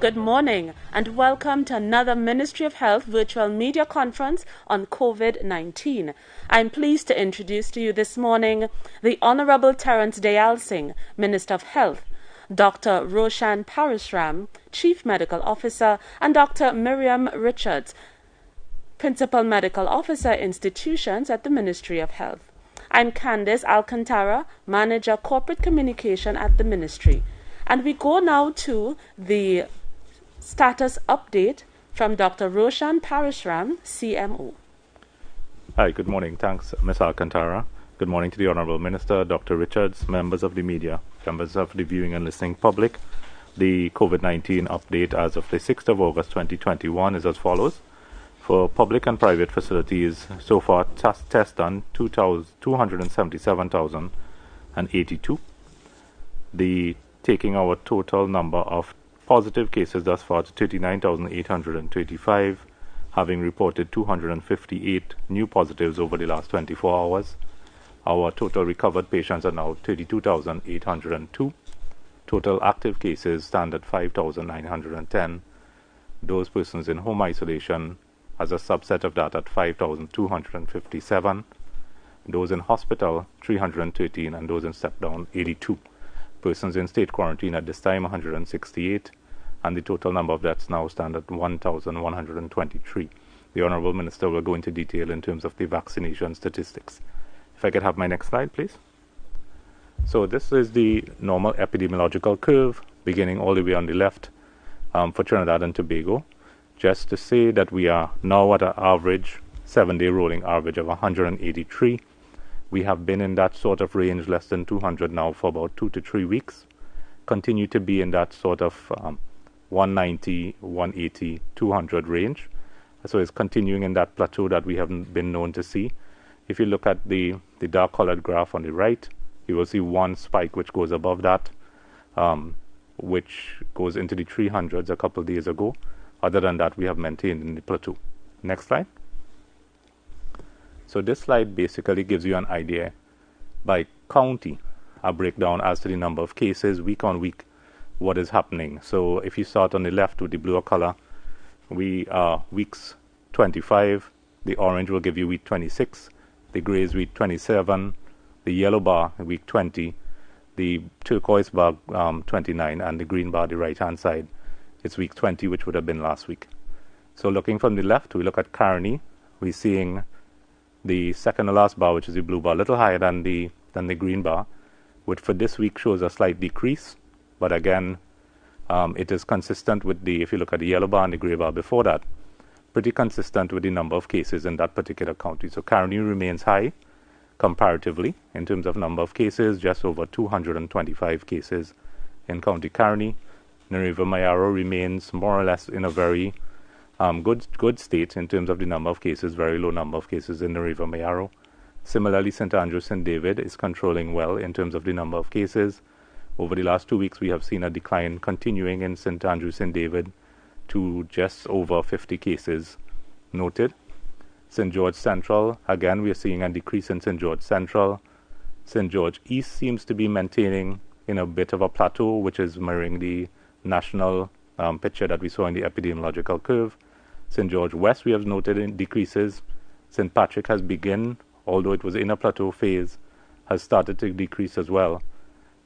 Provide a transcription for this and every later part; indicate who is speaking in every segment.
Speaker 1: Good morning and welcome to another Ministry of Health virtual media conference on COVID-19. I'm pleased to introduce to you this morning the Honorable Terence Dayal Singh, Minister of Health, Dr. Roshan Parashram, Chief Medical Officer, and Dr. Miriam Richards, Principal Medical Officer Institutions at the Ministry of Health. I'm Candice Alcantara, Manager Corporate Communication at the Ministry. And we go now to the status update from Dr. Roshan Parashram, CMO.
Speaker 2: Hi, good morning. Thanks, Ms. Alcantara. Good morning to the Honourable Minister, Dr. Richards, members of the media, members of the viewing and listening public. The COVID-19 update as of the 6th of August 2021 is as follows. For public and private facilities, so far tests done 277,082. Taking our total number of positive cases thus far to 39,835, having reported 258 new positives over the last 24 hours. Our total recovered patients are now 32,802. Total active cases stand at 5,910. Those persons in home isolation as a subset of that at 5,257. Those in hospital, 313, and those in step-down, 82. Persons in state quarantine at this time, 168, and the total number of deaths now stand at 1,123. The Honourable Minister will go into detail in terms of the vaccination statistics. If I could have my next slide, please. So this is the normal epidemiological curve, beginning all the way on the left for Trinidad and Tobago. Just to say that we are now at an average, 7-day rolling average of 183. We have been in that sort of range, less than 200 now, for about 2 to 3 weeks. Continue to be in that sort of 190, 180, 200 range. So it's continuing in that plateau that we have been known to see. If you look at the dark colored graph on the right, you will see one spike which goes above that, which goes into the 300s a couple of days ago. Other than that, we have maintained in the plateau. Next slide. So this slide basically gives you an idea by county, a breakdown as to the number of cases week on week, what is happening. So if you start on the left with the bluer color, we are weeks 25, the orange will give you week 26, the gray is week 27, the yellow bar week 20, the turquoise bar 29, and the green bar the right hand side, it's week 20, which would have been last week. So looking from the left, we look at Caroni, we're seeing the second to last bar, which is the blue bar, a little higher than the green bar, which for this week shows a slight decrease. But again, it is consistent with if you look at the yellow bar and the grey bar before that, pretty consistent with the number of cases in that particular county. So Caroni remains high comparatively in terms of number of cases, just over 225 cases in County Caroni. Nareva-Mayaro remains more or less in a very good state in terms of the number of cases, very low number of cases in Nareva-Mayaro. Similarly, St. Andrew, St. David is controlling well in terms of the number of cases. Over the last 2 weeks, we have seen a decline continuing in St. Andrew, St. David to just over 50 cases noted. St. George Central, again, we are seeing a decrease in St. George Central. St. George East seems to be maintaining in a bit of a plateau, which is mirroring the national picture that we saw in the epidemiological curve. St. George West, we have noted in decreases. St. Patrick has begun, although it was in a plateau phase, has started to decrease as well.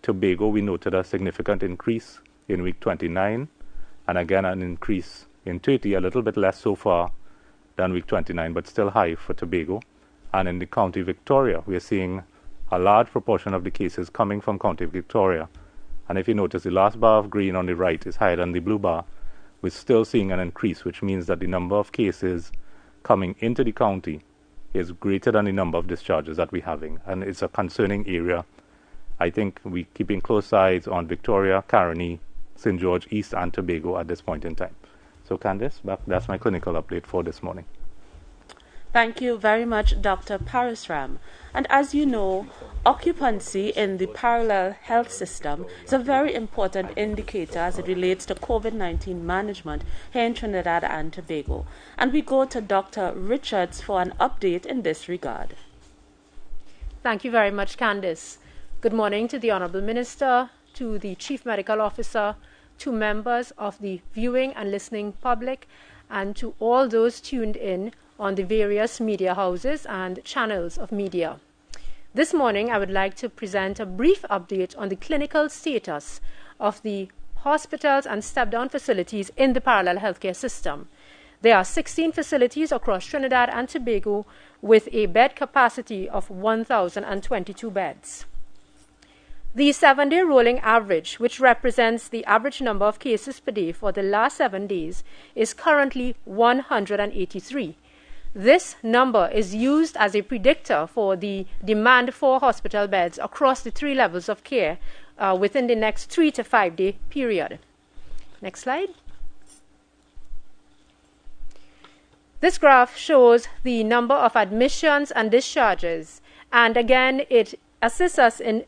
Speaker 2: Tobago, we noted a significant increase in week 29, and again an increase in 30, a little bit less so far than week 29, but still high for Tobago. And in the County Victoria, we are seeing a large proportion of the cases coming from County Victoria. And if you notice, the last bar of green on the right is higher than the blue bar. We're still seeing an increase, which means that the number of cases coming into the county is greater than the number of discharges that we're having. And it's a concerning area. I think we're keeping close eyes on Victoria, Caroni, St. George East, and Tobago at this point in time. So Candice, that's my clinical update for this morning.
Speaker 1: Thank you very much, Dr. Parashram. And as you know, occupancy in the parallel health system is a very important indicator as it relates to COVID-19 management here in Trinidad and Tobago. And we go to Dr. Richards for an update in this regard.
Speaker 3: Thank you very much, Candice. Good morning to the Honourable Minister, to the Chief Medical Officer, to members of the viewing and listening public, and to all those tuned in on the various media houses and channels of media. This morning, I would like to present a brief update on the clinical status of the hospitals and step-down facilities in the parallel healthcare system. There are 16 facilities across Trinidad and Tobago with a bed capacity of 1,022 beds. The 7-day rolling average, which represents the average number of cases per day for the last 7 days, is currently 183. This number is used as a predictor for the demand for hospital beds across the 3 levels of care within the next 3 to 5 day period. Next slide. This graph shows the number of admissions and discharges, and again it assists us in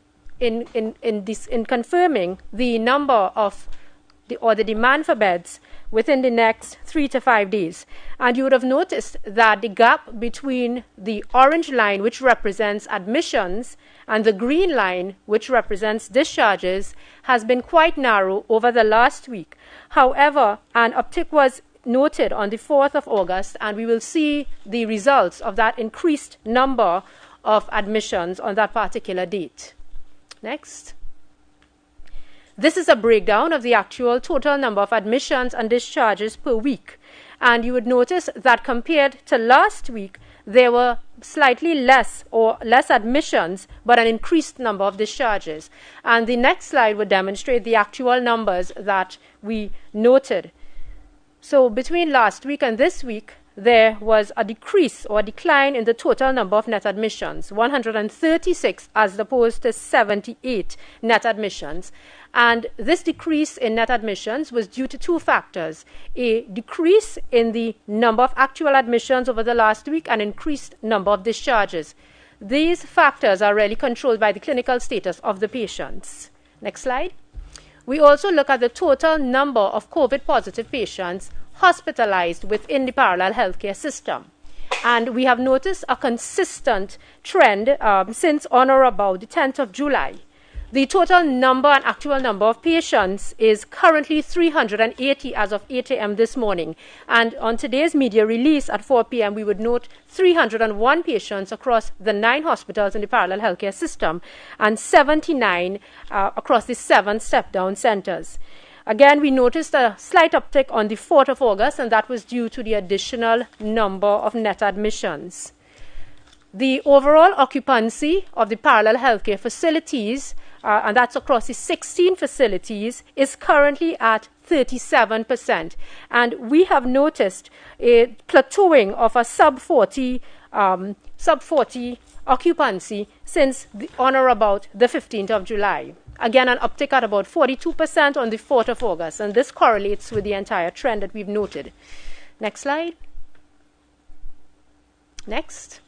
Speaker 3: confirming the number of the demand for beds within the next 3 to 5 days. And you would have noticed that the gap between the orange line, which represents admissions, and the green line, which represents discharges, has been quite narrow over the last week. However, an uptick was noted on the 4th of August, and we will see the results of that increased number of admissions on that particular date. Next. This is a breakdown of the actual total number of admissions and discharges per week. And you would notice that compared to last week, there were slightly less admissions, but an increased number of discharges. And the next slide would demonstrate the actual numbers that we noted. So between last week and this week, there was a decrease or a decline in the total number of net admissions, 136 as opposed to 78 net admissions. And this decrease in net admissions was due to 2 factors: a decrease in the number of actual admissions over the last week and increased number of discharges. These factors are really controlled by the clinical status of the patients. Next slide. We also look at the total number of COVID-positive patients hospitalized within the parallel healthcare system. And we have noticed a consistent trend since on or about the 10th of July. The total number and actual number of patients is currently 380 as of 8 a.m. this morning. And on today's media release at 4 p.m., we would note 301 patients across the 9 hospitals in the parallel healthcare system and 79 across the 7 step-down centers. Again, we noticed a slight uptick on the 4th of August, and that was due to the additional number of net admissions. The overall occupancy of the parallel healthcare facilities, and that's across the 16 facilities, is currently at 37%. And we have noticed a plateauing of a sub-40 occupancy since on or about the 15th of July. Again, an uptick at about 42% on the 4th of August, and this correlates with the entire trend that we've noted. Next slide. Next,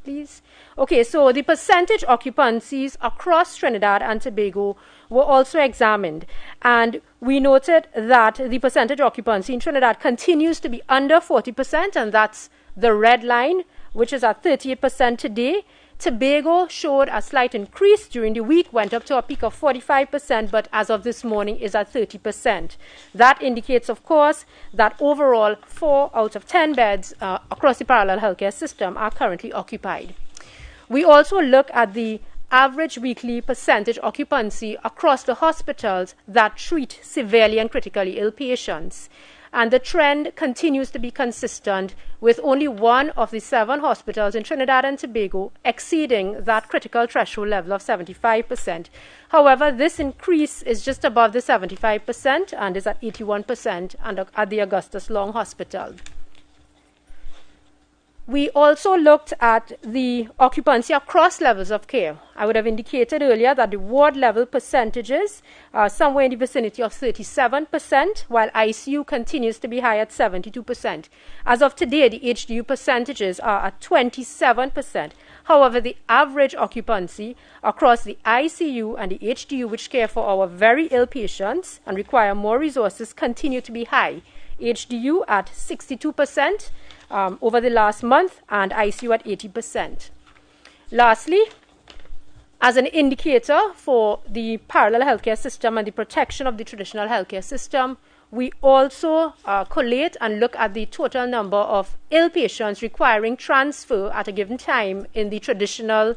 Speaker 3: please. Okay, so the percentage occupancies across Trinidad and Tobago were also examined, and we noted that the percentage occupancy in Trinidad continues to be under 40%, and that's the red line, which is at 38% today. Tobago showed a slight increase during the week, went up to a peak of 45%, but as of this morning is at 30%. That indicates, of course, that overall 4 out of 10 beds across the parallel healthcare system are currently occupied. We also look at the average weekly percentage occupancy across the hospitals that treat severely and critically ill patients. And the trend continues to be consistent, with only 1 of the 7 hospitals in Trinidad and Tobago exceeding that critical threshold level of 75%. However, this increase is just above the 75% and is at 81% at the Augustus Long Hospital. We also looked at the occupancy across levels of care. I would have indicated earlier that the ward level percentages are somewhere in the vicinity of 37%, while ICU continues to be high at 72%. As of today, the HDU percentages are at 27%. However, the average occupancy across the ICU and the HDU, which care for our very ill patients and require more resources, continue to be high. HDU at 62%. Over the last month, and ICU at 80%. Lastly, as an indicator for the parallel healthcare system and the protection of the traditional healthcare system, we also collate and look at the total number of ill patients requiring transfer at a given time in the traditional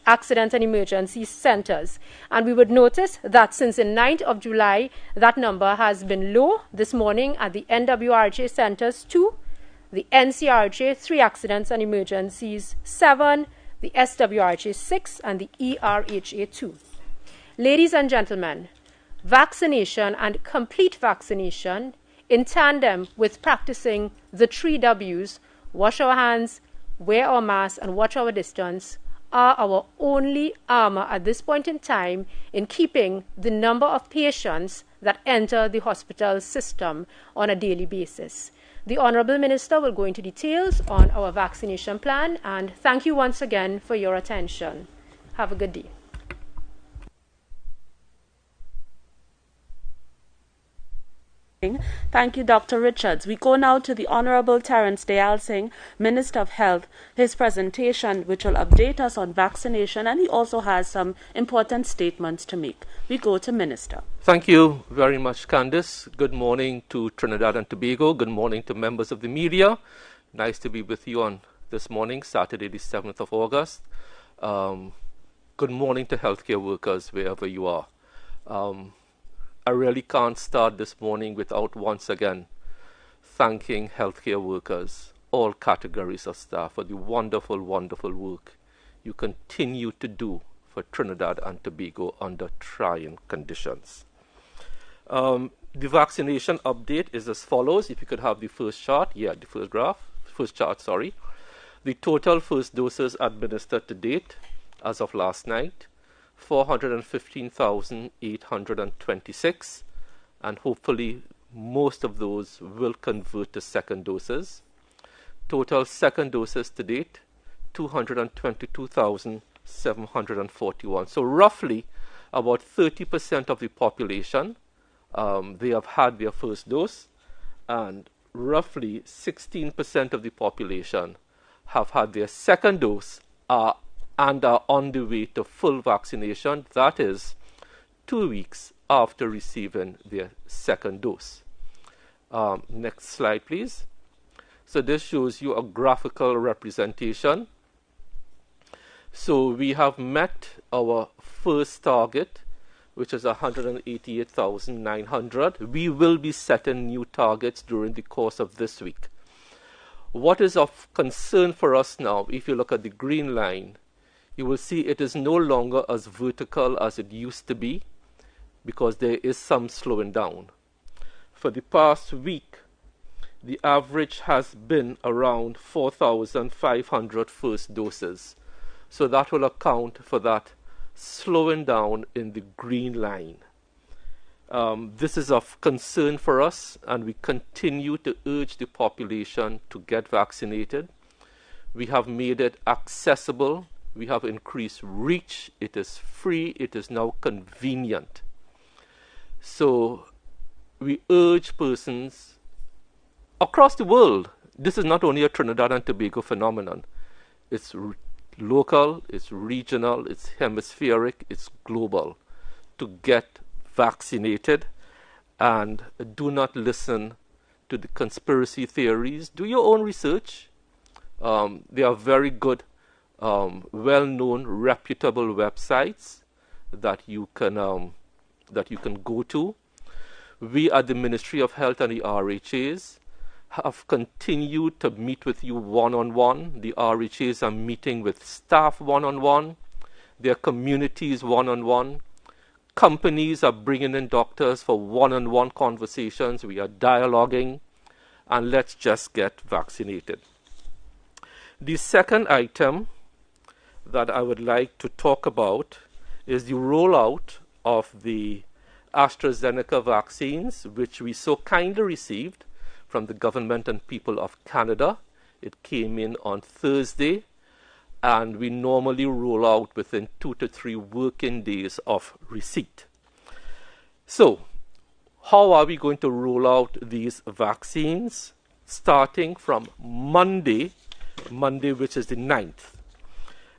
Speaker 3: accident and emergency centers. And we would notice that since the 9th of July, that number has been low. This morning at the NWRJ centers, 2, the NCRJ, 3 accidents and emergencies, 7, the SWRJ 6, and the ERHA 2. Ladies and gentlemen, vaccination and complete vaccination in tandem with practicing the 3 W's, wash our hands, wear our masks, and watch our distance, are our only armor at this point in time in keeping the number of patients that enter the hospital system on a daily basis. The Honourable Minister will go into details on our vaccination plan, and thank you once again for your attention. Have a good day.
Speaker 1: Thank you, Dr. Richards. We go now to the Honourable Terence Dayal Singh, Minister of Health, his presentation, which will update us on vaccination, and he also has some important statements to make. We go to Minister.
Speaker 4: Thank you very much, Candice. Good morning to Trinidad and Tobago. Good morning to members of the media. Nice to be with you on this morning, Saturday, the 7th of August. Good morning to healthcare workers, wherever you are. I really can't start this morning without once again thanking healthcare workers, all categories of staff, for the wonderful, wonderful work you continue to do for Trinidad and Tobago under trying conditions. The vaccination update is as follows. If you could have the first chart. The first chart, sorry. The total first doses administered to date as of last night, 415,826, and hopefully most of those will convert to second doses. Total second doses to date, 222,741. So roughly about 30% of the population, they have had their first dose, and roughly 16% of the population have had their second dose and are on the way to full vaccination, that is 2 weeks after receiving their second dose. Next slide, please. So this shows you a graphical representation. So we have met our first target, which is 188,900. We will be setting new targets during the course of this week. What is of concern for us now, if you look at the green line, you will see it is no longer as vertical as it used to be because there is some slowing down. For the past week, the average has been around 4,500 first doses. So that will account for that slowing down in the green line. This is of concern for us, and we continue to urge the population to get vaccinated. We have made it accessible. We have increased reach. It is free. It is now convenient. So we urge persons across the world. This is not only a Trinidad and Tobago phenomenon. It's local, it's regional, it's hemispheric, it's global. To get vaccinated, and do not listen to the conspiracy theories. Do your own research. They are very good, well-known, reputable websites that you can go to. We at the Ministry of Health and the RHAs have continued to meet with you one-on-one. The RHAs are meeting with staff one-on-one, their communities one-on-one. Companies are bringing in doctors for one-on-one conversations. We are dialoguing, and let's just get vaccinated. The second item that I would like to talk about is the rollout of the Astrazeneca vaccines, which we so kindly received from the government and people of Canada. It came in on Thursday, and we normally roll out within 2 to 3 working days of receipt. So, how are we going to roll out these vaccines? Starting from Monday, which is the 9th.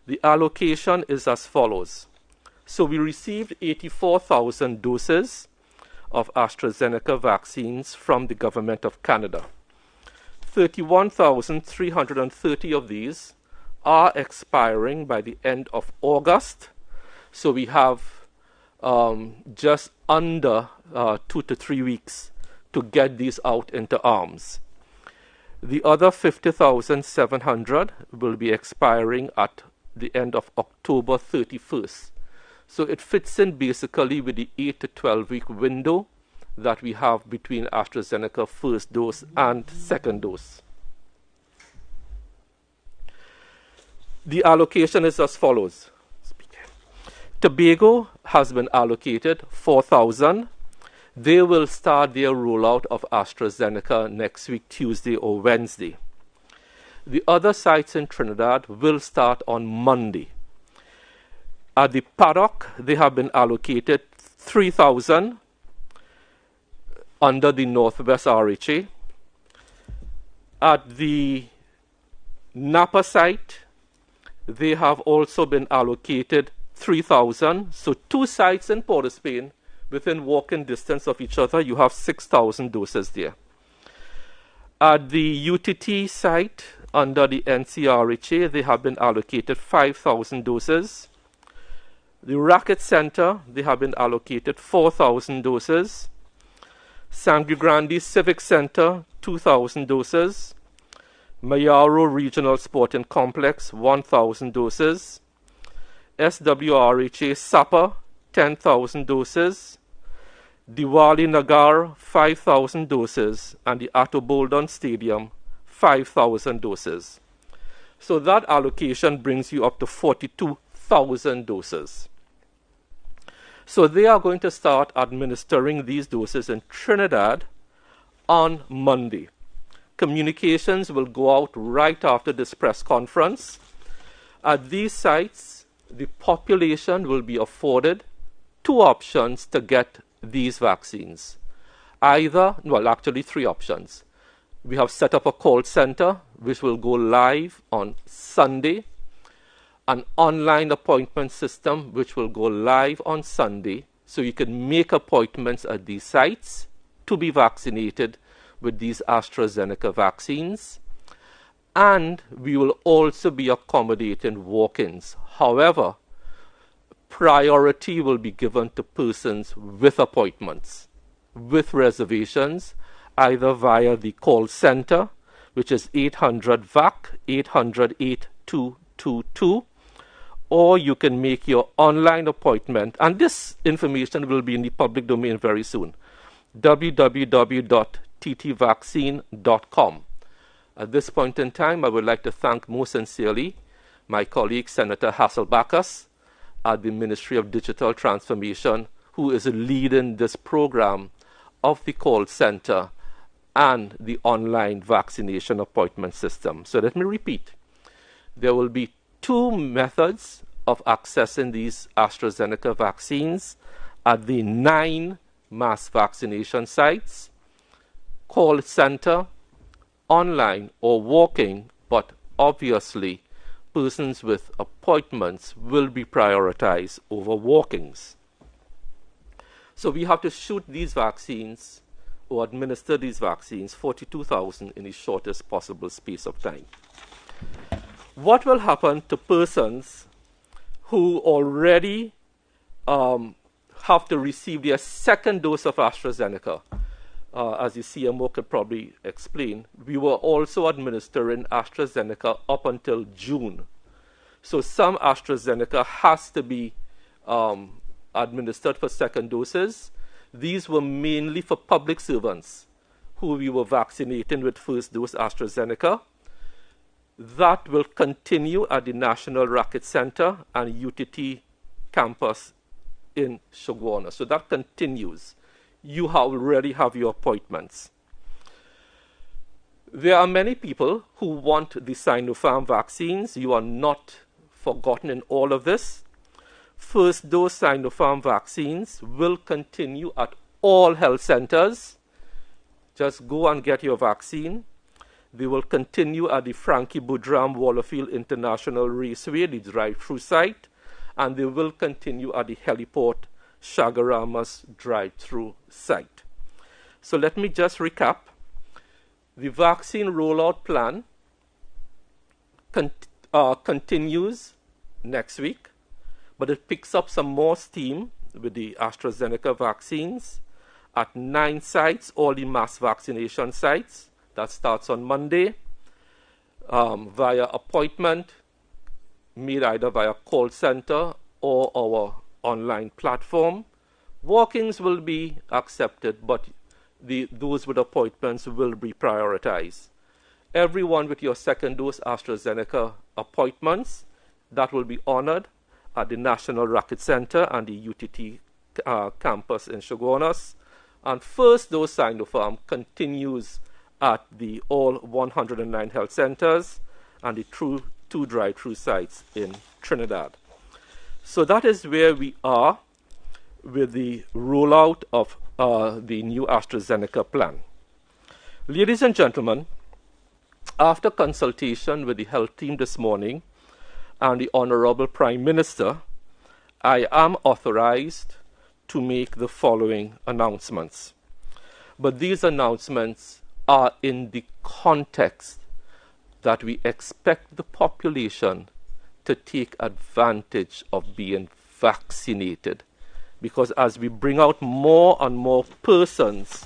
Speaker 4: The allocation is as follows. So we received 84,000 doses of AstraZeneca vaccines from the government of Canada. 31,330 of these are expiring by the end of August. So we have just under 2 to 3 weeks to get these out into arms. The other 50,700 will be expiring at the end of October 31st. So it fits in basically with the 8 to 12 week window that we have between AstraZeneca first dose and second dose. The allocation is as follows. Tobago has been allocated 4,000. They will start their rollout of AstraZeneca next week, Tuesday or Wednesday. The other sites in Trinidad will start on Monday. At the paddock, they have been allocated 3,000 under the Northwest RHA. At the Napa site, they have also been allocated 3,000. So 2 sites in Port of Spain, within walking distance of each other, you have 6,000 doses there. At the UTT site, under the NCRHA, they have been allocated 5,000 doses. The Racket Center, they have been allocated 4,000 doses. Sangre Grande Civic Center, 2,000 doses. Mayaro Regional Sporting Complex, 1,000 doses. SWRHA Sapa, 10,000 doses. Diwali Nagar, 5,000 doses. And the Atto Boldon Stadium, 5,000 doses. So that allocation brings you up to 42,000 doses. So they are going to start administering these doses in Trinidad on Monday. Communications will go out right after this press conference. At these sites, the population will be afforded 2 options to get these vaccines. Actually 3 options. We have set up a call center which will go live on Sunday, an online appointment system which will go live on Sunday, so you can make appointments at these sites to be vaccinated with these AstraZeneca vaccines. And we will also be accommodating walk-ins. However, priority will be given to persons with appointments, with reservations, either via the call center, which is 800-VAC, 800-8222, or you can make your online appointment, and this information will be in the public domain very soon, www.ttvaccine.com. At this point in time, I would like to thank most sincerely my colleague, Senator Hasselbachas, at the Ministry of Digital Transformation, who is leading this program of the call center and the online vaccination appointment system. So let me repeat. There will be 2 methods of accessing these AstraZeneca vaccines at the 9 mass vaccination sites: call center, online, or walking, but obviously persons with appointments will be prioritized over walk-ins. So we have to shoot these vaccines or administer these vaccines, 42,000, in the shortest possible space of time. What will happen to persons who already have to receive their second dose of AstraZeneca? As the CMO could probably explain, we were also administering AstraZeneca up until June. So some AstraZeneca has to be administered for second doses. These were mainly for public servants who we were vaccinating with first dose AstraZeneca. That will continue at the National Racket Center and UTT campus in Shogwana. So that continues. You already have your appointments. There are many people who want the Sinopharm vaccines. You are not forgotten in all of this. First dose Sinopharm vaccines will continue at all health centers. Just go and get your vaccine. They will continue at the Frankie Boudram Wallerfield International Raceway, the drive-through site, and they will continue at the heliport Chaguaramas drive-through site. So let me just recap. The vaccine rollout plan continues next week, but it picks up some more steam with the Astrazeneca vaccines at 9 sites, all the mass vaccination sites. That starts on Monday via appointment made either via call center or our online platform. Walk-ins will be accepted, but those with appointments will be prioritized. Everyone with your second dose AstraZeneca appointments, that will be honored at the National Racket Center and the UTT campus in Chaguanas. And first dose Sinopharm continues at the all 109 health centers and the two drive-through sites in Trinidad. So that is where we are with the rollout of the new AstraZeneca plan. Ladies and gentlemen, after consultation with the health team this morning and the Honorable Prime Minister, I am authorized to make the following announcements. But these announcements are in the context that we expect the population to take advantage of being vaccinated. Because as we bring out more and more persons,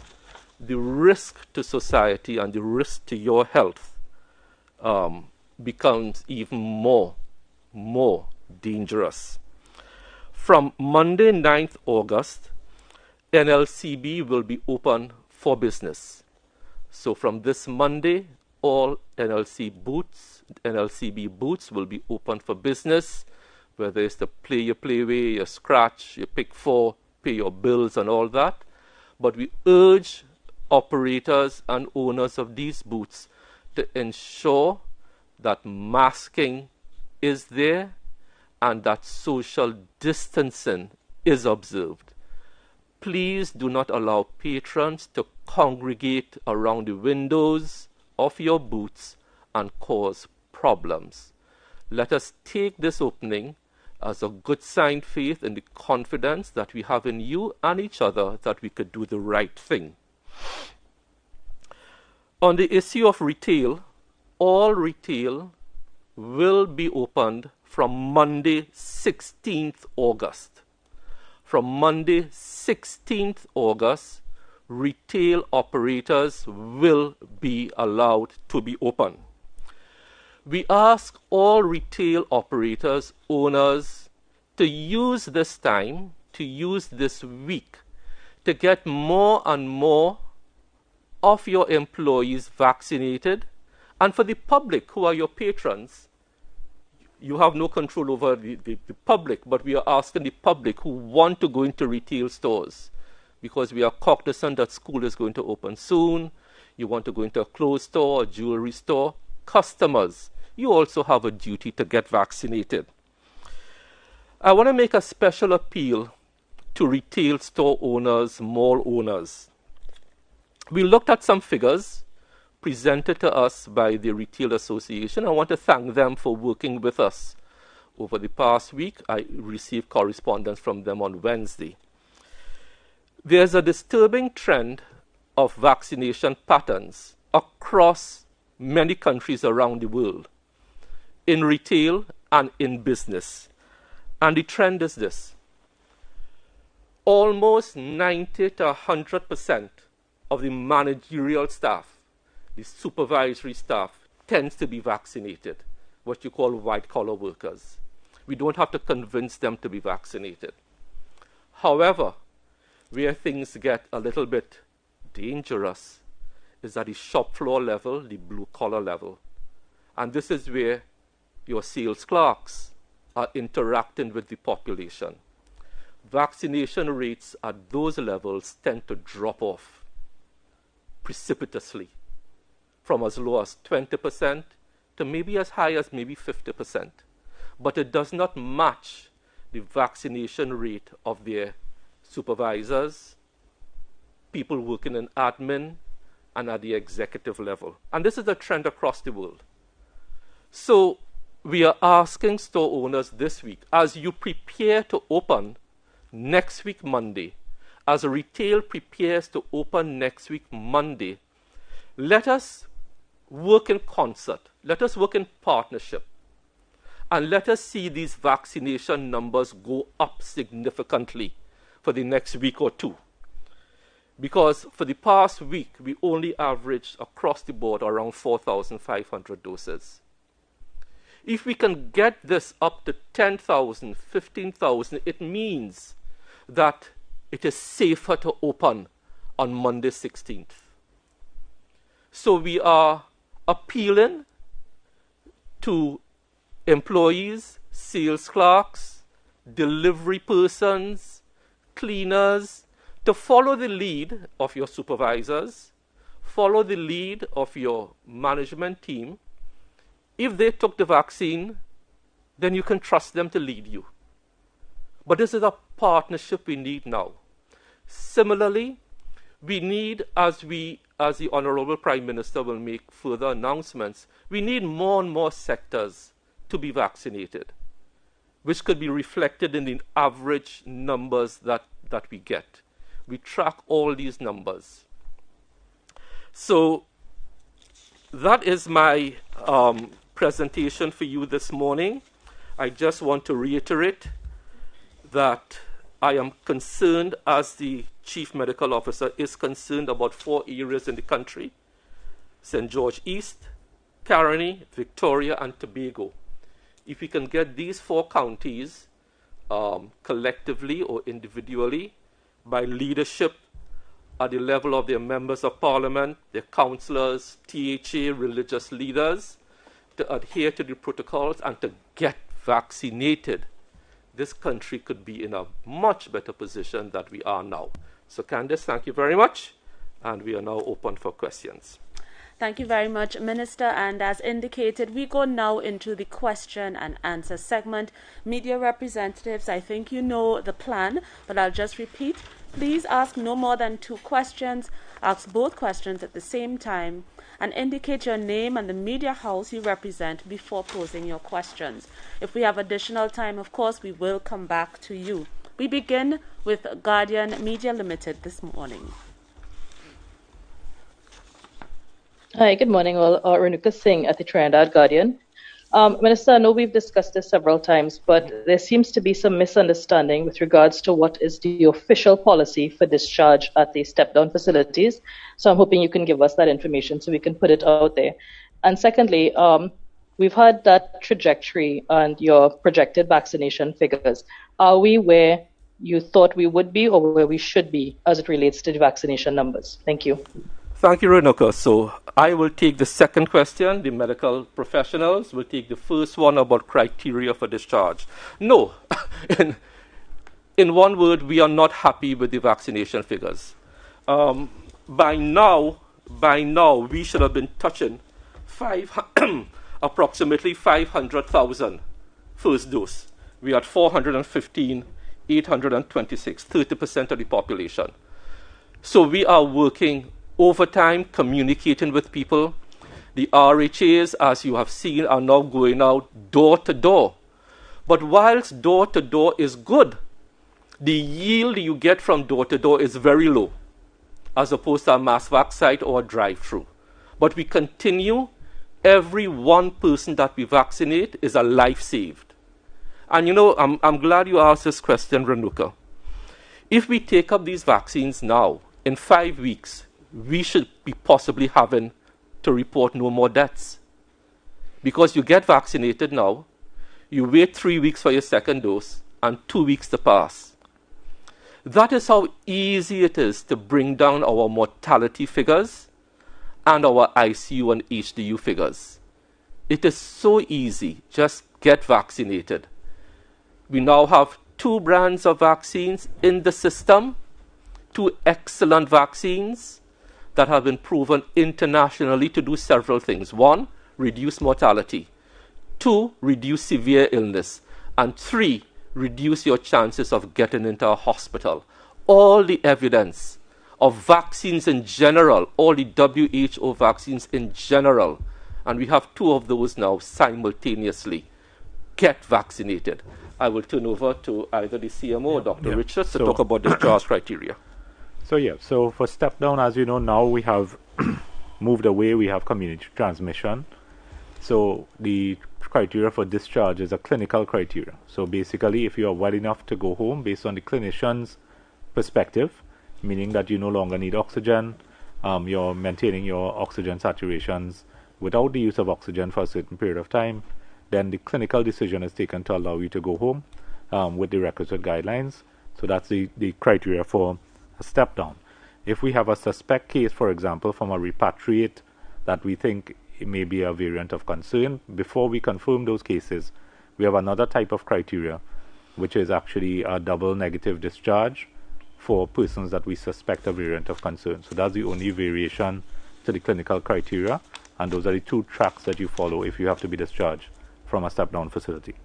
Speaker 4: the risk to society and the risk to your health becomes even more dangerous. From Monday, 9th August, NLCB will be open for business. So from this Monday, all NLCB booths will be open for business, whether it's the play your playway, your scratch, your pick four, pay your bills and all that. But we urge operators and owners of these booths to ensure that masking is there and that social distancing is observed. Please do not allow patrons to congregate around the windows of your booths and cause problems. Let us take this opening as a good sign faith in the confidence that we have in you and each other that we could do the right thing. On the issue of retail, all retail will be opened from Monday, 16th August. From Monday, 16th August, retail operators will be allowed to be open. We ask all retail operators, owners, to use this time, to use this week, to get more and more of your employees vaccinated. And for the public, who are your patrons, you have no control over the public, but we are asking the public who want to go into retail stores, because we are cognizant that school is going to open soon. You want to go into a clothes store, a jewelry store. Customers, you also have a duty to get vaccinated. I want to make a special appeal to retail store owners, mall owners. We looked at some figures presented to us by the Retail Association. I want to thank them for working with us. Over the past week, I received correspondence from them on Wednesday. There's a disturbing trend of vaccination patterns across many countries around the world, in retail and in business. And the trend is this: almost 90 to 100% of the managerial staff, the supervisory staff, tends to be vaccinated, what you call white-collar workers. We don't have to convince them to be vaccinated. However, where things get a little bit dangerous is at the shop floor level, the blue-collar level. And this is where your sales clerks are interacting with the population. Vaccination rates at those levels tend to drop off precipitously, from as low as 20% to maybe as high as maybe 50%. But it does not match the vaccination rate of their supervisors, people working in admin, and at the executive level. And this is a trend across the world. So we are asking store owners this week, as you prepare to open next week Monday, as a retail prepares to open next week Monday, let us work in concert, let us work in partnership, and let us see these vaccination numbers go up significantly for the next week or two. Because for the past week, we only averaged across the board around 4,500 doses. If we can get this up to 10,000, 15,000, it means that it is safer to open on Monday 16th. So we are appealing to employees, sales clerks, delivery persons, cleaners, to follow the lead of your supervisors, follow the lead of your management team. If they took the vaccine, then you can trust them to lead you. But this is a partnership we need now. Similarly, we need, as the Honorable Prime Minister will make further announcements, we need more and more sectors to be vaccinated, which could be reflected in the average numbers that we get. We track all these numbers. So that is my presentation for you this morning. I just want to reiterate that I am concerned, as the Chief Medical Officer is concerned, about 4 areas in the country: St. George East, Caroni, Victoria, and Tobago. If we can get these 4 counties collectively or individually, by leadership at the level of their members of parliament, their councillors, THA, religious leaders, to adhere to the protocols and to get vaccinated, this country could be in a much better position than we are now. So Candice, thank you very much, and we are now open for questions.
Speaker 1: Thank you very much, Minister. And as indicated, we go now into the question and answer segment. Media representatives, I think you know the plan, but I'll just repeat. Please ask no more than 2 questions. Ask both questions at the same time and indicate your name and the media house you represent before posing your questions. If we have additional time, of course, we will come back to you. We begin with Guardian Media Limited this morning.
Speaker 5: Hi, good morning all. Renuka Singh at the Trinidad Guardian. Minister, I know we've discussed this several times, but there seems to be some misunderstanding with regards to what is the official policy for discharge at the step-down facilities. So I'm hoping you can give us that information so we can put it out there. And secondly, we've had that trajectory and your projected vaccination figures. Are we where you thought we would be or where we should be as it relates to the vaccination numbers? Thank you.
Speaker 4: Thank you, Renuka. So I will take the second question. The medical professionals will take the first one about criteria for discharge. No, in one word, we are not happy with the vaccination figures. By now, we should have been touching approximately 500,000 first dose. We are at 415, 826, 30% of the population. So we are working overtime, communicating with people. The RHAs, as you have seen, are now going out door to door. But whilst door to door is good, the yield you get from door to door is very low, as opposed to a mass vac site or a drive-through. But we continue. Every one person that we vaccinate is a life saved. And you know, I'm glad you asked this question, Renuka. If we take up these vaccines now, in 5 weeks, we should be possibly having to report no more deaths. Because you get vaccinated now, you wait 3 weeks for your second dose, and 2 weeks to pass. That is how easy it is to bring down our mortality figures and our ICU and HDU figures. It is so easy. Just get vaccinated. We now have 2 brands of vaccines in the system, 2 excellent vaccines that have been proven internationally to do several things. 1, reduce mortality. 2, reduce severe illness. And 3, reduce your chances of getting into a hospital. All the evidence of vaccines in general, all the WHO vaccines in general, and we have 2 of those now simultaneously, get vaccinated. I will turn over to either the CMO or Dr. Richards to talk about discharge criteria.
Speaker 2: So for step down, as you know, now we have moved away, we have community transmission. So the criteria for discharge is a clinical criteria. So basically, if you are well enough to go home based on the clinician's perspective, meaning that you no longer need oxygen, you're maintaining your oxygen saturations without the use of oxygen for a certain period of time, then the clinical decision is taken to allow you to go home with the requisite guidelines. So that's the criteria for a step down. If we have a suspect case, for example, from a repatriate that we think it may be a variant of concern, before we confirm those cases, we have another type of criteria, which is actually a double negative discharge for persons that we suspect a variant of concern. So that's the only variation to the clinical criteria, and those are the two tracks that you follow if you have to be discharged from a step-down facility.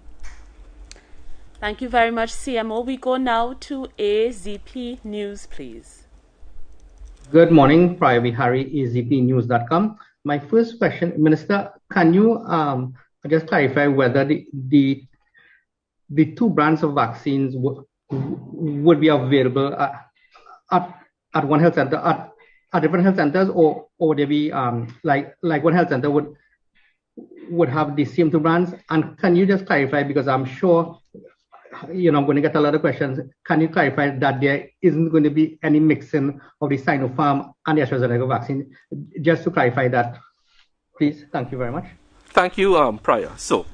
Speaker 1: Thank you very much, CMO. We go now to AZP News, please.
Speaker 6: Good morning, Priya Vihari, azpnews.com. My first question, Minister, can you just clarify whether the two brands of vaccines would be available at one health center, at different health centers, or would they be like one health center would have the same two brands? And can you just clarify, because I'm sure I'm going to get a lot of questions, can you clarify that there isn't going to be any mixing of the Sinopharm and the Astrazeneca vaccine? Just to clarify that, please. Thank you very much.
Speaker 4: Thank you, Priya. So,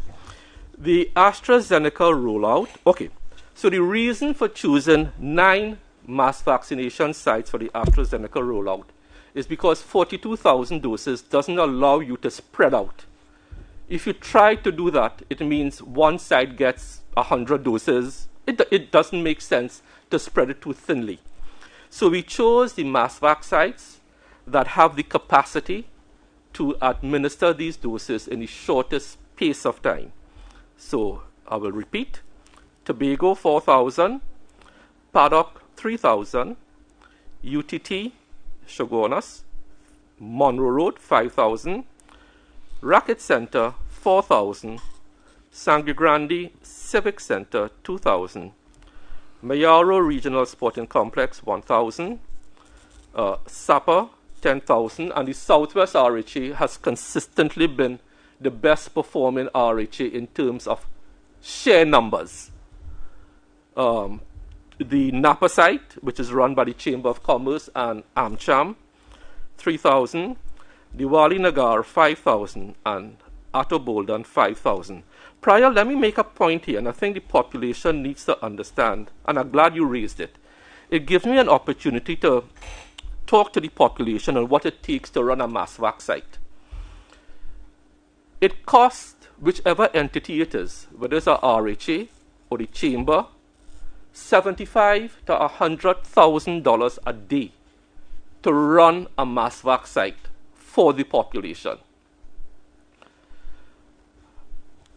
Speaker 4: the AstraZeneca rollout. Okay, so the reason for choosing 9 mass vaccination sites for the AstraZeneca rollout is because 42,000 doses doesn't allow you to spread out. If you try to do that, it means one site gets 100 doses. It doesn't make sense to spread it too thinly. So we chose the mass vac sites that have the capacity to administer these doses in the shortest pace of time. So I will repeat: Tobago 4,000, Paddock 3,000, UTT, Shogunas, Monroe Road 5,000, Racket Center 4,000, Sangre Grande Civic Center 2,000, Mayaro Regional Sporting Complex 1,000, Sapa 10,000, and the Southwest RHA has consistently been the best performing RHA in terms of share numbers. The Napa site, which is run by the Chamber of Commerce and AmCham, 3,000, Diwali Nagar 5,000, and Atto Boldan 5,000. Prior, let me make a point here, and I think the population needs to understand, and I'm glad you raised it. It gives me an opportunity to talk to the population on what it takes to run a mass vac site. It costs whichever entity it is, whether it's a RHA or the chamber, $75,000 to $100,000 a day to run a mass vac site for the population.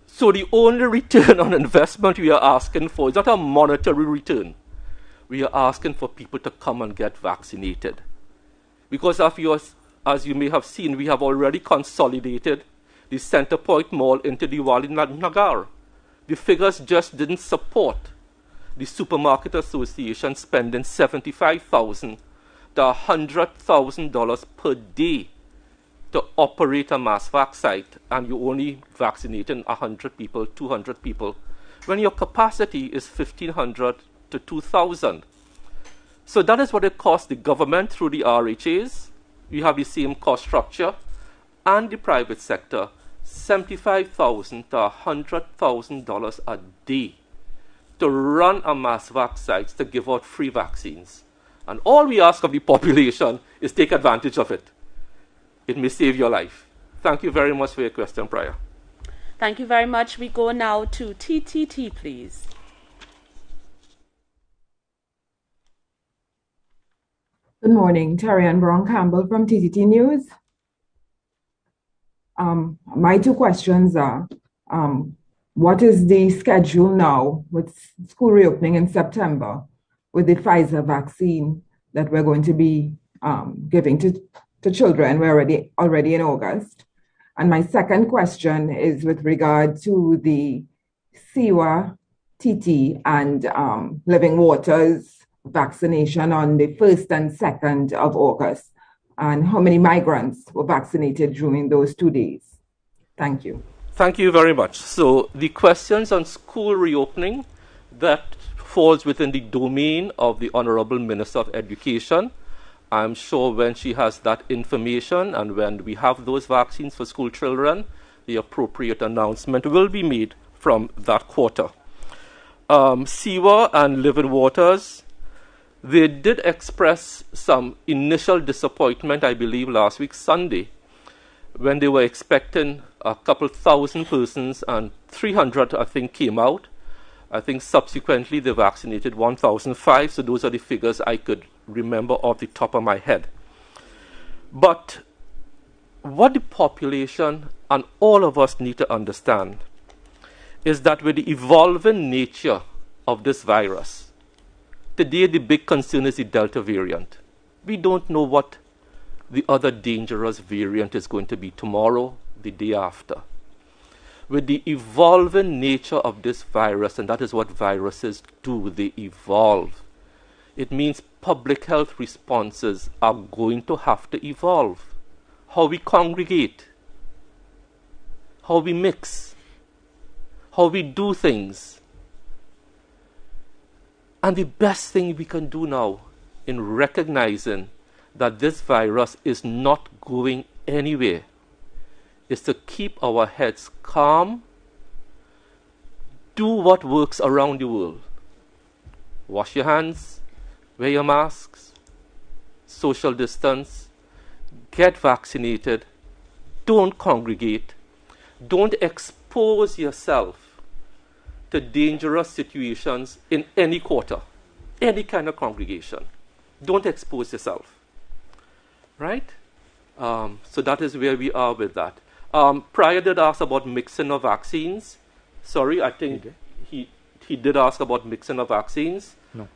Speaker 4: So the only return on investment we are asking for is not a monetary return. We are asking for people to come and get vaccinated. Because as you may have seen, we have already consolidated the Center Point Mall into Diwali Nagar. The figures just didn't support the Supermarket Association spending $75,000 to $100,000 per day to operate a mass vac site, and you're only vaccinating 100 people, 200 people, when your capacity is 1,500 to 2,000. So that is what it costs the government through the RHAs. We have the same cost structure, and the private sector, $75,000 to $100,000 a day to run a mass vac sites to give out free vaccines. And all we ask of the population is take advantage of it. It may save your life. Thank you very much for your question, Priya.
Speaker 1: Thank you very much. We go now to TTT, please.
Speaker 7: Good morning, Terry and Brown Campbell from TTT News. My two questions are, what is the schedule now with school reopening in September with the Pfizer vaccine that we're going to be giving to children? We're already in August. And my second question is with regard to the Siwa, TT, and Living Waters vaccination on the 1st and 2nd of August? And how many migrants were vaccinated during those 2 days? Thank you.
Speaker 4: Thank you very much. So the questions on school reopening, that falls within the domain of the Honorable Minister of Education. I'm sure when she has that information and when we have those vaccines for school children, the appropriate announcement will be made from that quarter. Siwa and Living Waters, they did express some initial disappointment, I believe, last week, Sunday, when they were expecting a couple thousand persons and 300, I think, came out. I think subsequently they vaccinated 1,005, so those are the figures I could remember off the top of my head. But what the population and all of us need to understand is that with the evolving nature of this virus, today the big concern is the Delta variant. We don't know what the other dangerous variant is going to be tomorrow, the day after. With the evolving nature of this virus, and that is what viruses do, they evolve. It means public health responses are going to have to evolve. How we congregate, how we mix, how we do things. And the best thing we can do now in recognizing that this virus is not going anywhere is to keep our heads calm, do what works around the world. Wash your hands, wear your masks, social distance, get vaccinated, don't congregate, don't expose yourself to dangerous situations in any quarter, any kind of congregation. Don't expose yourself, right? So that is where we are with that. Prior did ask about mixing of vaccines. Sorry, I think he did ask about mixing of vaccines.
Speaker 2: No.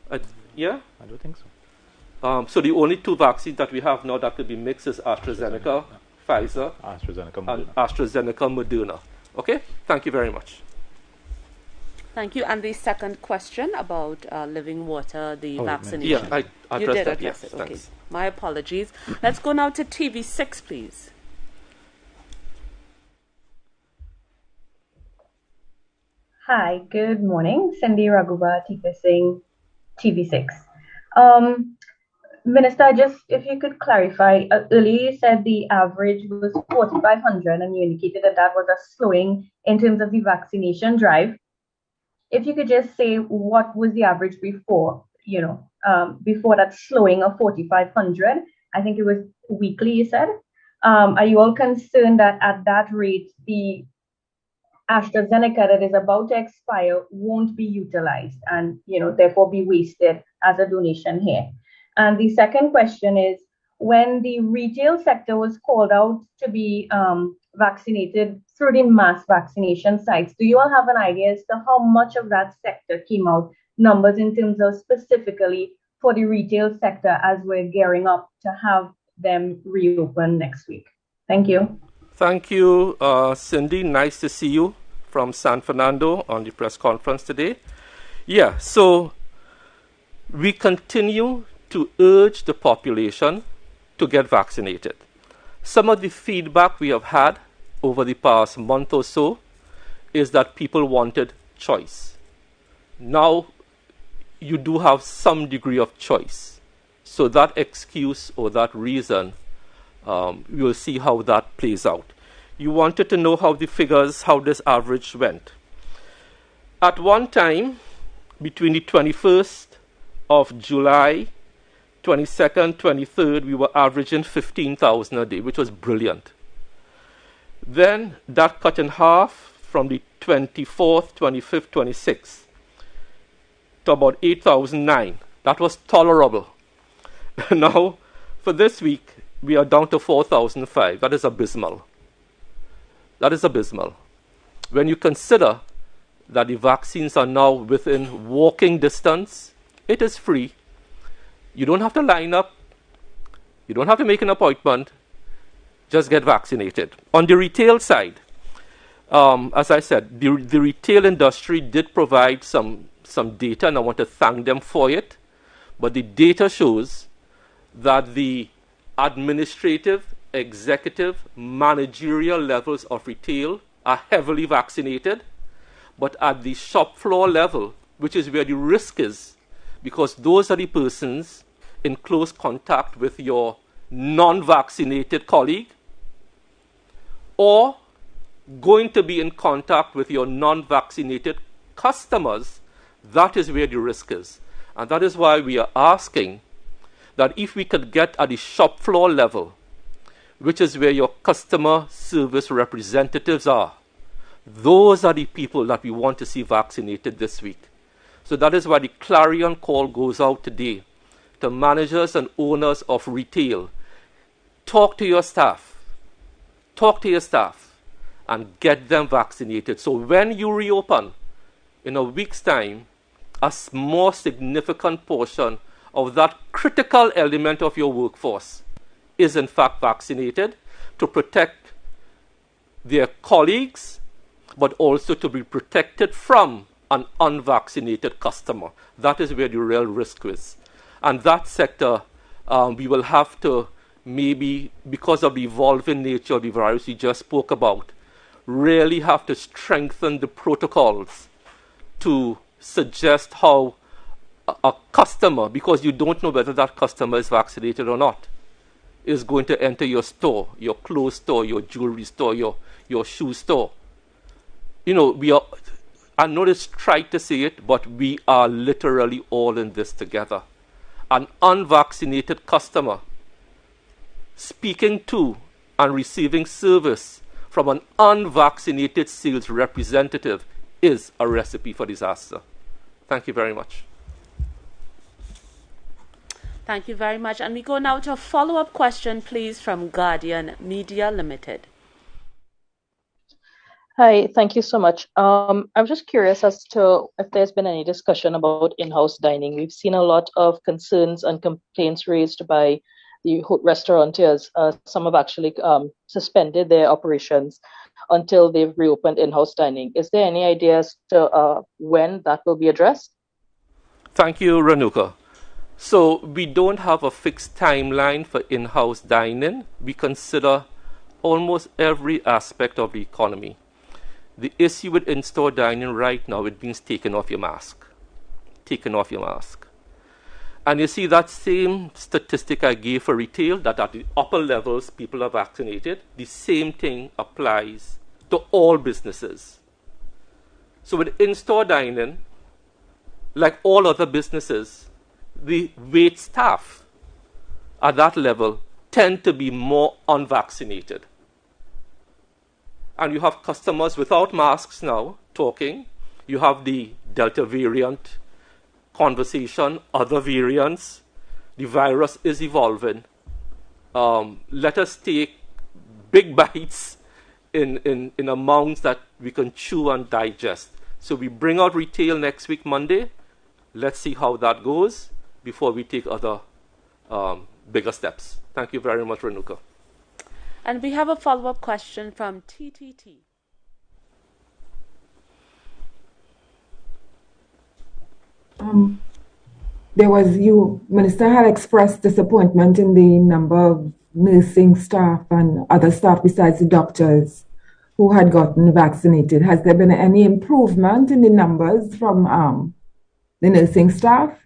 Speaker 4: Yeah?
Speaker 2: I don't think so.
Speaker 4: So the only two vaccines that we have now that could be mixed is Astrazeneca, Pfizer, and AstraZeneca, Moderna. Okay? Thank you very much.
Speaker 1: Thank you. And the second question about Living Water, the vaccination.
Speaker 4: Yeah, I
Speaker 1: you did
Speaker 4: that.
Speaker 1: address
Speaker 4: Yes,
Speaker 1: it. Okay.
Speaker 4: thanks.
Speaker 1: My apologies. Let's go now to TV6, please.
Speaker 8: Hi, good morning. Cindy Raghuba, Singh, TV6. Minister, just if you could clarify, earlier you said the average was 4,500 and you indicated that that was a slowing in terms of the vaccination drive. If you could just say what was the average before, before that slowing of 4,500, I think it was weekly, you said. Are you all concerned that at that rate, the Astrazeneca that is about to expire won't be utilized and, therefore be wasted as a donation here? And the second question is, when the retail sector was called out to be vaccinated through the mass vaccination sites, do you all have an idea as to how much of that sector came out, numbers in terms of specifically for the retail sector as we're gearing up to have them reopen next week? Thank you.
Speaker 4: Thank you, Cindy. Nice to see you from San Fernando on the press conference today. Yeah, so we continue to urge the population to get vaccinated. Some of the feedback we have had over the past month or so is that people wanted choice. Now you do have some degree of choice. So that excuse or that reason, we will see how that plays out. You wanted to know how the figures, how this average went. At one time, between the 21st of July, 22nd, 23rd, we were averaging 15,000 a day, which was brilliant. Then that cut in half from the 24th, 25th, 26th to about 8,009. That was tolerable. Now, for this week, we are down to 4,005. That is abysmal. That is abysmal. When you consider that the vaccines are now within walking distance, it is free. You don't have to line up. You don't have to make an appointment. Just get vaccinated. On the retail side, as I said, the retail industry did provide some data, and I want to thank them for it. But the data shows that the administrative, executive, managerial levels of retail are heavily vaccinated. But at the shop floor level, which is where the risk is, because those are the persons in close contact with your non-vaccinated colleague, or going to be in contact with your non-vaccinated customers, that is where the risk is. And that is why we are asking that if we could get at the shop floor level, which is where your customer service representatives are, those are the people that we want to see vaccinated this week. So that is why the clarion call goes out today to managers and owners of retail. Talk to your staff. Talk to your staff and get them vaccinated. So when you reopen in a week's time, a more significant portion of that critical element of your workforce is in fact vaccinated to protect their colleagues, but also to be protected from an unvaccinated customer. That is where the real risk is. And that sector, we will have to maybe, because of the evolving nature of the virus we just spoke about, really have to strengthen the protocols to suggest how a customer, because you don't know whether that customer is vaccinated or not, is going to enter your store, your clothes store, your jewelry store, your shoe store. You know, I know it's trite to say it, but we are literally all in this together. An unvaccinated customer speaking to and receiving service from an unvaccinated sales representative is a recipe for disaster. Thank you very much.
Speaker 1: Thank you very much. And we go now to a follow-up question, please, from Guardian Media Limited.
Speaker 5: Hi, thank you so much. I'm just curious as to if there's been any discussion about in-house dining. We've seen a lot of concerns and complaints raised by the restaurateurs. Some have actually suspended their operations until they've reopened in-house dining. Is there any idea as to when that will be addressed?
Speaker 4: Thank you, Renuka. So we don't have a fixed timeline for in-house dining. We consider almost every aspect of the economy. The issue with in-store dining right now, it means taking off your mask. Taking off your mask. And you see that same statistic I gave for retail, that at the upper levels people are vaccinated, the same thing applies to all businesses. So with in-store dining, like all other businesses, the wait staff at that level tend to be more unvaccinated. And you have customers without masks now talking. You have the Delta variant conversation, other variants. The virus is evolving. Let us take big bites in amounts that we can chew and digest. So we bring out retail next week, Monday. Let's see how that goes before we take other bigger steps. Thank you very much, Renuka.
Speaker 1: And we have a follow-up question from TTT.
Speaker 7: Minister had expressed disappointment in the number of nursing staff and other staff besides the doctors who had gotten vaccinated. Has there been any improvement in the numbers from the nursing staff?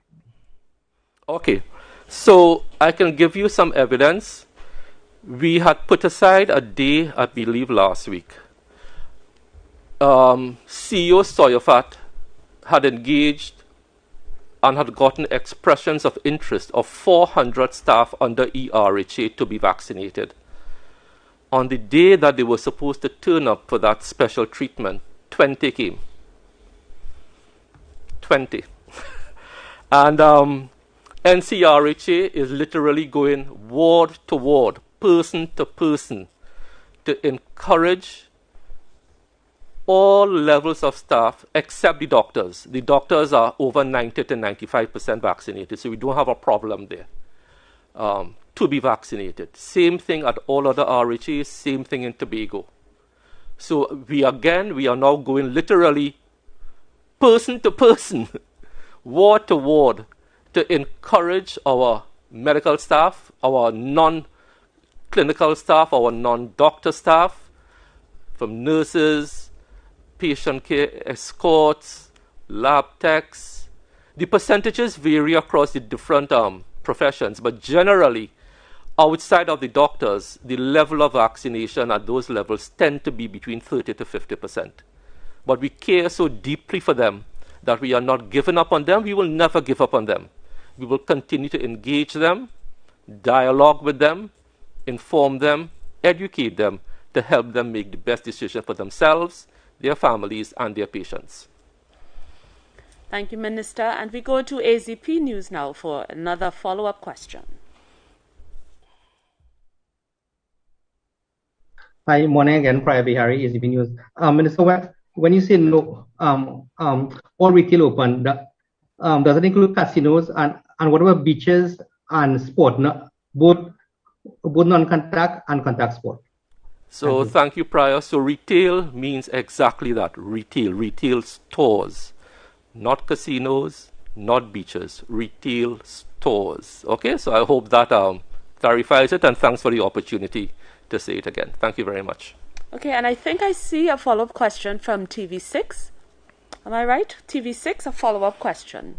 Speaker 4: Okay, so I can give you some evidence. We had put aside a day, I believe, last week. CEO Soyafat had engaged and had gotten expressions of interest of 400 staff under ERHA to be vaccinated. On the day that they were supposed to turn up for that special treatment, 20 came. 20. And NCRHA is literally going ward to ward, person to person, to encourage all levels of staff except the doctors. The doctors are over 90 to 95% vaccinated, so we don't have a problem there to be vaccinated. Same thing at all other RHAs, same thing in Tobago. So we are now going literally person to person, ward to ward, to encourage our medical staff, our non-clinical staff, our non-doctor staff, from nurses, patient care escorts, lab techs. The percentages vary across the different professions, but generally, outside of the doctors, the level of vaccination at those levels tend to be between 30 to 50%. But we care so deeply for them that we are not giving up on them. We will never give up on them. We will continue to engage them, dialogue with them, inform them, educate them to help them make the best decision for themselves, their families, and their patients.
Speaker 1: Thank you, Minister. And we go to AZP News now for another follow-up question.
Speaker 6: Hi, morning again, Priya Bihari, AZP News. Minister, when you say no, all retail open, does it include casinos and what about beaches and sport, both non-contact and contact sport?
Speaker 4: So thank you, Priya. So retail means exactly that, retail stores, not casinos, not beaches, retail stores. Okay, so I hope that clarifies it, and thanks for the opportunity to say it again. Thank you very much.
Speaker 1: Okay, and I think I see a follow-up question from TV6. Am I right? TV6, a follow-up question.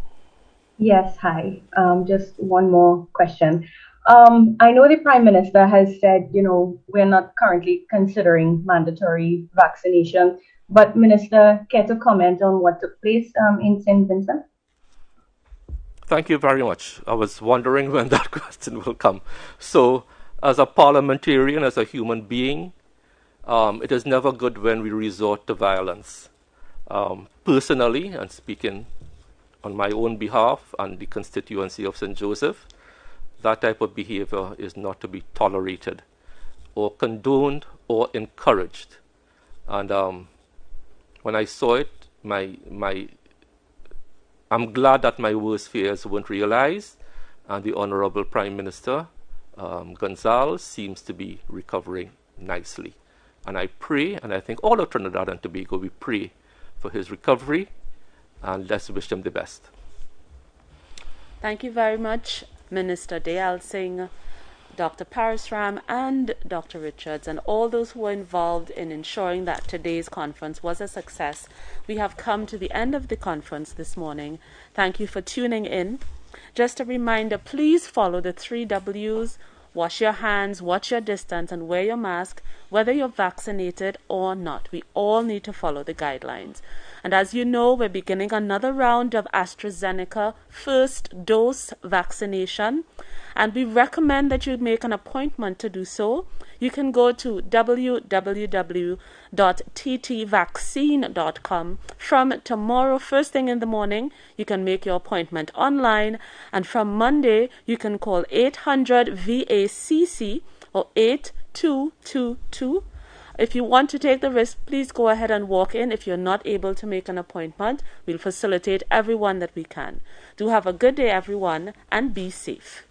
Speaker 8: Yes, hi. Just one more question. I know the Prime Minister has said, we're not currently considering mandatory vaccination, but Minister, care to comment on what took place in St. Vincent?
Speaker 4: Thank you very much. I was wondering when that question will come. So, as a parliamentarian, as a human being, it is never good when we resort to violence. Personally, and speaking on my own behalf and the constituency of St. Joseph, that type of behavior is not to be tolerated or condoned or encouraged. And when I saw it, I'm glad that my worst fears weren't realized, and the Honorable Prime Minister, Gonzalez, seems to be recovering nicely. And I pray, and I think all of Trinidad and Tobago, we pray for his recovery, and let's wish him the best.
Speaker 1: Thank you very much, Minister Dayal Singh, Dr. Parasram, and Dr. Richards, and all those who were involved in ensuring that today's conference was a success. We have come to the end of the conference this morning. Thank you for tuning in. Just a reminder, please follow the 3 W's. Wash your hands, watch your distance, and wear your mask, whether you're vaccinated or not. We all need to follow the guidelines. And as you know, we're beginning another round of Astrazeneca first dose vaccination. And we recommend that you make an appointment to do so. You can go to www.ttvaccine.com. From tomorrow, first thing in the morning, you can make your appointment online. And from Monday, you can call 800-VACC or 8222. If you want to take the risk, please go ahead and walk in. If you're not able to make an appointment, we'll facilitate everyone that we can. Do have a good day, everyone, and be safe.